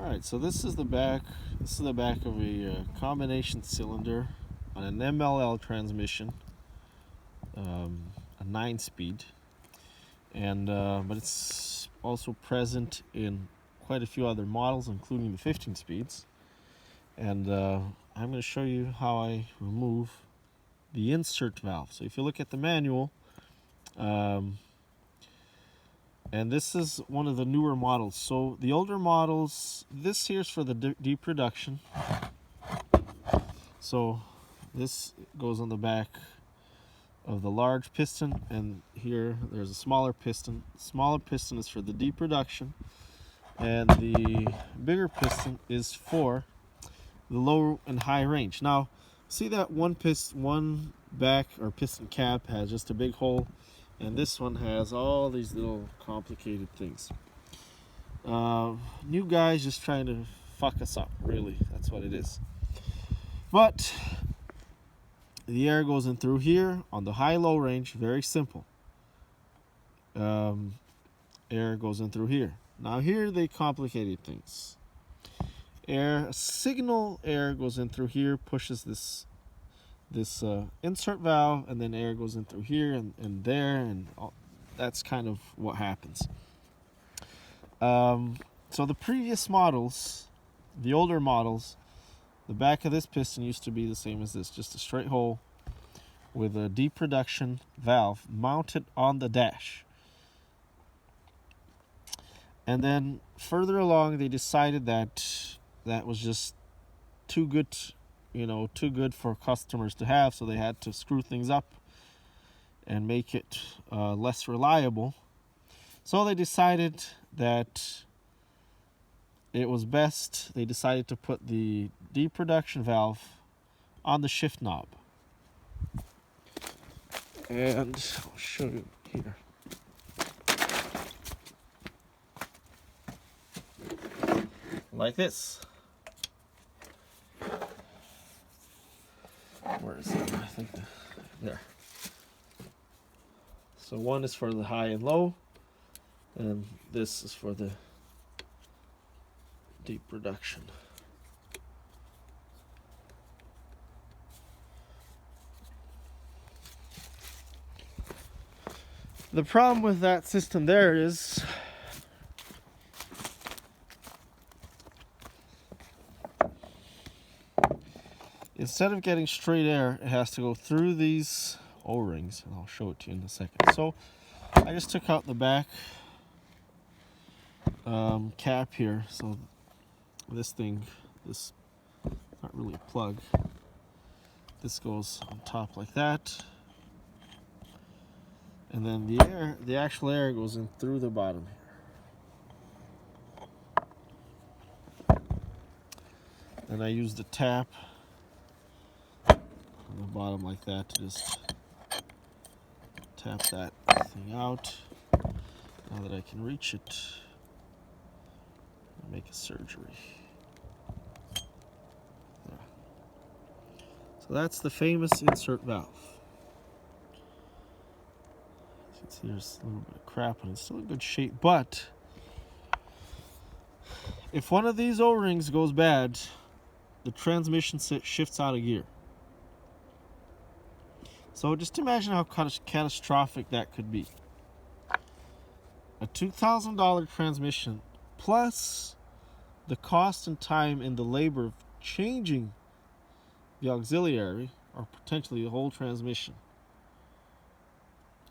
Alright, so this is the back. This is the back of a combination cylinder on an MLL transmission, a 9-speed, and but it's also present in quite a few other models, including the 15 speeds. And I'm going to show you how I remove the insert valve. So if you look at the manual, and this is one of the newer models. So the older models, this here's for the deep reduction. So this goes on the back of the large piston, and here there's a smaller piston. The smaller piston is for the deep reduction, and the bigger piston is for the low and high range. Now, see that one back or piston cap has just a big hole, and this one has all these little complicated things. New guys just trying to fuck us up, really. That's what it is. But the air goes in through here on the high-low range. Very simple. Air goes in through here. Now here they complicated things. Signal air goes in through here, pushes this insert valve, and then air goes in through here and there, and that's kind of what happens. So the previous models, the older models, the back of this piston used to be the same as this, just a straight hole with a deep reduction valve mounted on the dash. And then further along, they decided that that was just too good, too good for customers to have, so they had to screw things up and make it less reliable. So they decided that it was best, they decided to put the deep reduction valve on the shift knob. And I'll show you here. Like this. Where is it? I think there. So one is for the high and low, and this is for the deep reduction. The problem with that system there is instead of getting straight air, it has to go through these O-rings, and I'll show it to you in a second. So I just took out the back cap here. So this is not really a plug. This goes on top like that, and then the actual air goes in through the bottom here. And I use the tap on the bottom like that to just tap that thing out. Now that I can reach it, I'll make a surgery. There. So that's the famous insert valve. As you can see, there's a little bit of crap, and it's still in good shape. But if one of these O-rings goes bad, the transmission shifts out of gear. So just imagine how catastrophic that could be. A $2,000 transmission plus the cost and time and the labor of changing the auxiliary, or potentially the whole transmission,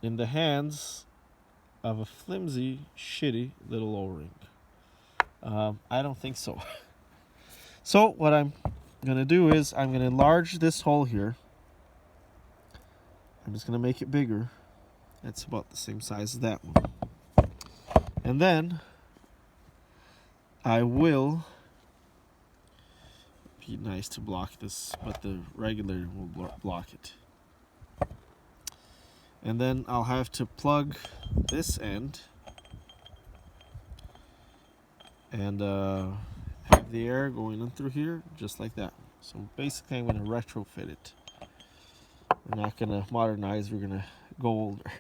in the hands of a flimsy, shitty little O-ring. I don't think so. So what I'm going to do is I'm going to enlarge this hole here. I'm just going to make it bigger. It's about the same size as that one. And then I will be nice to block this, but the regulator will block it. And then I'll have to plug this end and have the air going in through here, just like that. So basically I'm going to retrofit it. We're not going to modernize, we're going to go older.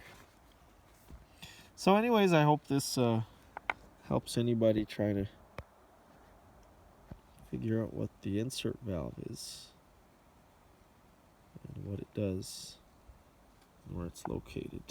So anyways, I hope this helps anybody trying to figure out what the insert valve is and what it does and where it's located.